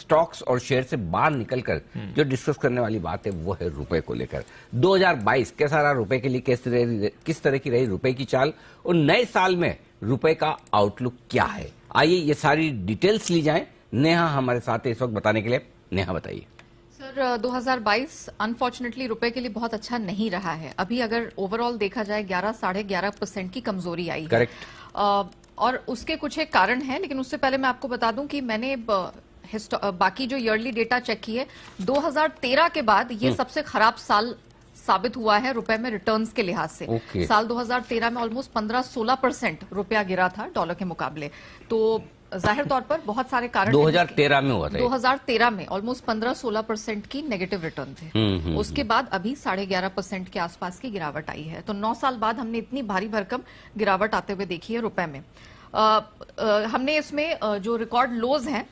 Stocks और share से बाहर निकलकर जो डिस्कस करने वाली बात है वो है रुपए को लेकर। 2022 कैसा रहा रुपए के लिए, किस तरह की रही रुपए की चाल, और नए साल में रुपए का आउटलुक क्या है, आइए ये सारी डिटेल्स ली जाएं। नेहा हमारे साथ है इस वक्त बताने के लिए। नेहा बताइए। सर 2022 अनफॉर्चुनेटली रुपए के लिए बहुत अच्छा नहीं रहा है। अभी अगर ओवरऑल देखा जाए 11-11.5% की कमजोरी आई है। करेक्ट। और उसके कुछ एक कारण है, लेकिन उससे पहले मैं आपको बता दूं कि मैंने बाकी जो ईयरली डेटा चेक की है, 2013 के बाद ये सबसे खराब साल साबित हुआ है रुपए में रिटर्न्स के लिहाज से। साल 2013 में ऑलमोस्ट 15-16% रुपया गिरा था डॉलर के मुकाबले। तो जाहिर तौर पर बहुत सारे कारण 2013 में हुआ था। 2013 में ऑलमोस्ट 15-16% की नेगेटिव रिटर्न थे। उसके बाद अभी 11.5% के आसपास की गिरावट आई है। तो 9 साल बाद हमने इतनी भारी भरकम गिरावट आते हुए देखी है रुपए में। हमने इसमें जो रिकॉर्ड लोज हैं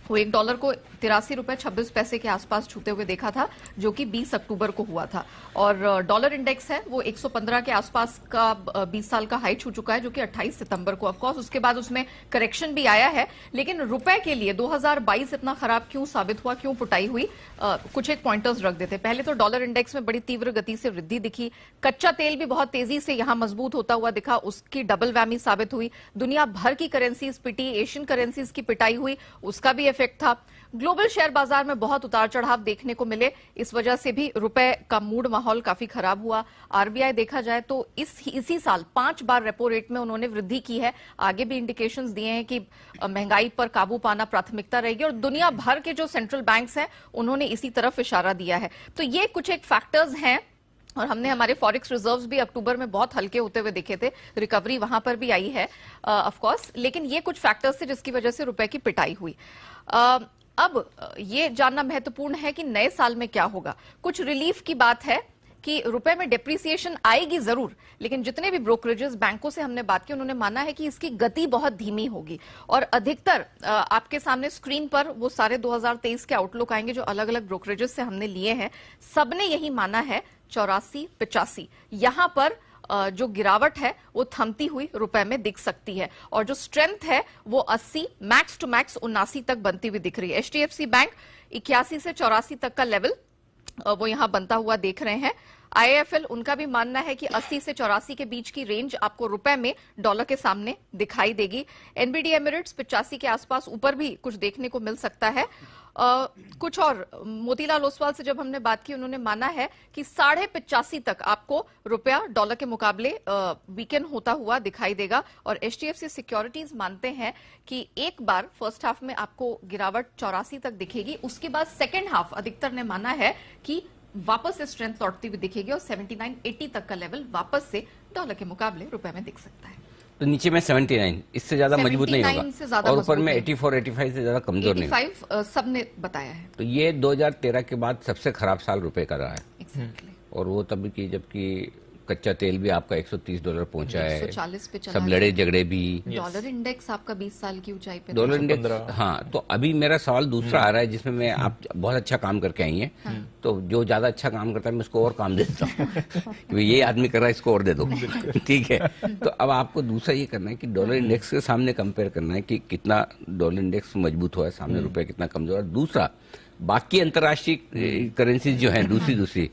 वो $1 को 83 रुपए 26 पैसे के आसपास छूते हुए देखा था, जो कि 20 अक्टूबर को हुआ था। और डॉलर इंडेक्स है वो 115 के आसपास का 20 साल का हाई छू चुका है, जो कि 28 सितंबर को। ऑफकोर्स उसके बाद उसमें करेक्शन भी आया है, लेकिन रुपए के लिए 2022 इतना खराब क्यों साबित हुआ, क्यों पुटाई हुई, कुछ एक पॉइंटर्स रख देते। पहले तो डॉलर इंडेक्स में बड़ी तीव्र गति से वृद्धि दिखी। कच्चा तेल भी बहुत तेजी से यहां मजबूत होता हुआ दिखा, उसकी डबल वैमी साबित हुई। दुनिया भर की करेंसीज पिटी, एशियन करेंसीज की पिटाई हुई, उसका भी इफेक्ट था। ग्लोबल शेयर बाजार में बहुत उतार चढ़ाव देखने को मिले, इस वजह से भी रुपए का मूड माहौल काफी खराब हुआ। आरबीआई देखा जाए तो इसी साल 5 बार रेपो रेट में उन्होंने वृद्धि की है। आगे भी इंडिकेशंस दिए हैं कि महंगाई पर काबू पाना प्राथमिकता रहेगी, और दुनिया भर के जो सेंट्रल बैंक्स हैं उन्होंने इसी तरफ इशारा दिया है। तो ये कुछ एक फैक्टर्स हैं। और हमने हमारे फॉरेक्स रिजर्व्स भी अक्टूबर में बहुत हल्के होते हुए देखे थे, रिकवरी वहां पर भी आई है ऑफ कोर्स, लेकिन ये कुछ फैक्टर्स थे जिसकी वजह से रुपए की पिटाई हुई। अब ये जानना महत्वपूर्ण है कि नए साल में क्या होगा। कुछ रिलीफ की बात है कि रुपए में डेप्रिसिएशन आएगी जरूर, लेकिन जितने भी ब्रोकरेजेस बैंकों से हमने बात की उन्होंने माना है कि इसकी गति बहुत धीमी होगी। और अधिकतर आपके सामने स्क्रीन पर वो सारे 2023 के आउटलुक आएंगे जो अलग अलग ब्रोकरेजेस से हमने लिए हैं। सबने यही माना है 84-85 यहां पर जो गिरावट है वो थमती हुई रुपए में दिख सकती है, और जो स्ट्रेंथ है वो 80 मैक्स टू मैक्स 79 तक बनती हुई दिख रही है। एचडीएफसी बैंक 81 से 84 तक का लेवल वो यहां बनता हुआ देख रहे हैं। आईआईएफएल उनका भी मानना है कि 80 से 84 के बीच की रेंज आपको रुपए में डॉलर के सामने दिखाई देगी। एनबीडी एमिरेट्स 85 के आसपास ऊपर भी कुछ देखने को मिल सकता है। कुछ और मोतीलाल ओसवाल से जब हमने बात की उन्होंने माना है कि 85.5 तक आपको रुपया डॉलर के मुकाबले वीकेंड होता हुआ दिखाई देगा। और एचडीएफसी सिक्योरिटीज मानते हैं कि एक बार फर्स्ट हाफ में आपको गिरावट 84 तक दिखेगी, उसके बाद सेकेंड हाफ अधिकतर ने माना है कि वापस से स्ट्रेंथ लौटती हुई दिखेगी और 79-80 तक का लेवल वापस से डॉलर के मुकाबले रुपए में दिख सकता है। तो नीचे में 79, इससे ज्यादा मजबूत नहीं होगा, और ऊपर में 84-85 से ज्यादा कमजोर नहीं। 85 सबने बताया है। तो ये 2013 के बाद सबसे खराब साल रुपए का रहा है। Exactly. और वो तब की जबकि कच्चा तेल भी आपका $130 पहुंचा है, 140 पे चला, सब लड़े झगड़े भी। डॉलर इंडेक्स आपका 20 साल की ऊंचाई पे, डॉलर इंडेक्स। हाँ, तो अभी मेरा सवाल दूसरा आ रहा है जिसमें मैं आप बहुत अच्छा काम करके आई हैं। हाँ। तो जो ज्यादा अच्छा काम करता है मैं उसको और काम दे देता हूँ ये आदमी कर रहा है इसको और दे दो ठीक है। तो अब आपको दूसरा ये करना है कि डॉलर इंडेक्स के सामने कंपेयर करना है कि कितना डॉलर इंडेक्स मजबूत हुआ है सामने, रुपए कितना कमजोर है। दूसरा बाकी अंतर्राष्ट्रीय करेंसीज जो है दूसरी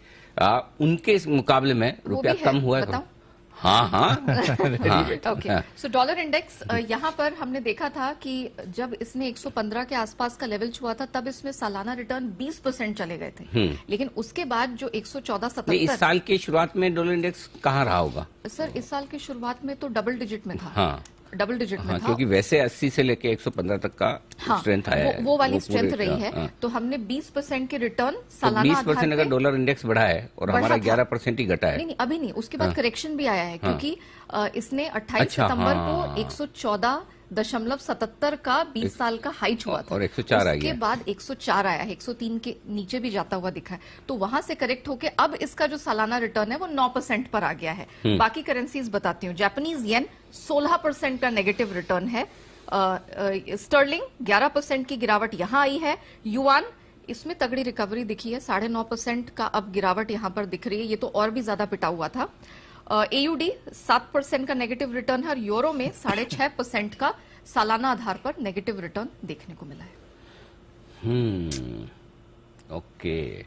उनके मुकाबले में रुपया कम हुआ है। हाँ हाँ ओके। सो डॉलर इंडेक्स यहाँ पर हमने देखा था कि जब इसने 115 के आसपास का लेवल छुआ था तब इसमें सालाना रिटर्न 20% चले गए थे, लेकिन उसके बाद जो 114-77 इस साल की शुरुआत में डॉलर इंडेक्स कहाँ रहा होगा? सर इस साल की शुरुआत में तो डबल डिजिट में था। हाँ, डबल डिजिट में था, क्योंकि वैसे 80 से लेके 115 तक का स्ट्रेंथ आया है, वो वाली स्ट्रेंथ रही है। तो हमने 20% के रिटर्न सालाना 20% अगर डॉलर इंडेक्स बढ़ा है और हमारा 11% ही घटा है। नहीं अभी नहीं, उसके बाद करेक्शन भी आया है, क्योंकि इसने 28 सितंबर को 114.77 का 20 साल का हाई छुआ था, और 104 उसके बाद 104 आया है, 103 के नीचे भी जाता हुआ दिखा है। तो वहां से करेक्ट होके अब इसका जो सालाना रिटर्न है वो 9% पर आ गया है। बाकी करेंसीज बताती हूँ। जापानीज येन 16% का नेगेटिव रिटर्न है। स्टर्लिंग 11% की गिरावट यहां आई है। युआन इसमें तगड़ी रिकवरी दिखी है, 9.5% का अब गिरावट यहां पर दिख रही है, ये तो और भी ज्यादा पिटा हुआ था। एयूडी 7% का नेगेटिव रिटर्न है, और यूरो में 6.5% का सालाना आधार पर नेगेटिव रिटर्न देखने को मिला है। ओके।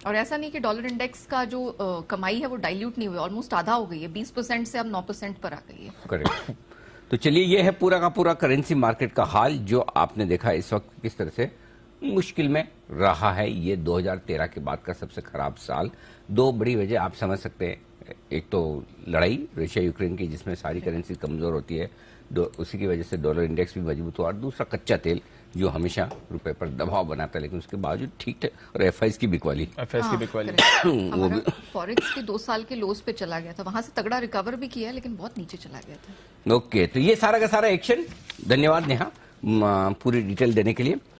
और ऐसा नहीं कि डॉलर इंडेक्स का जो कमाई है वो डाइल्यूट नहीं हुई, ऑलमोस्ट आधा हो गई है, 20% से अब 9% पर आ गई है। करेक्ट। तो चलिए, ये है पूरा का पूरा करेंसी मार्केट का हाल, जो आपने देखा इस वक्त किस तरह से मुश्किल में रहा है। ये 2013 के बाद का सबसे खराब साल। दो बड़ी वजह आप समझ सकते हैं, एक तो लड़ाई रशिया यूक्रेन की, जिसमें सारी करेंसी कमजोर होती है, उसी की वजह से डॉलर इंडेक्स भी मजबूत हुआ, और दूसरा कच्चा तेल जो हमेशा रुपए पर दबाव बनाता है, लेकिन उसके बावजूद ठीक थे। और एफआईज की बिकवाली, वो भी फॉरेक्स के 2 साल के लोस पे चला गया था, वहां से तगड़ा रिकवर भी किया, लेकिन बहुत नीचे चला गया था। ओके, तो ये सारा का सारा एक्शन। धन्यवाद नेहा पूरी डिटेल देने के लिए।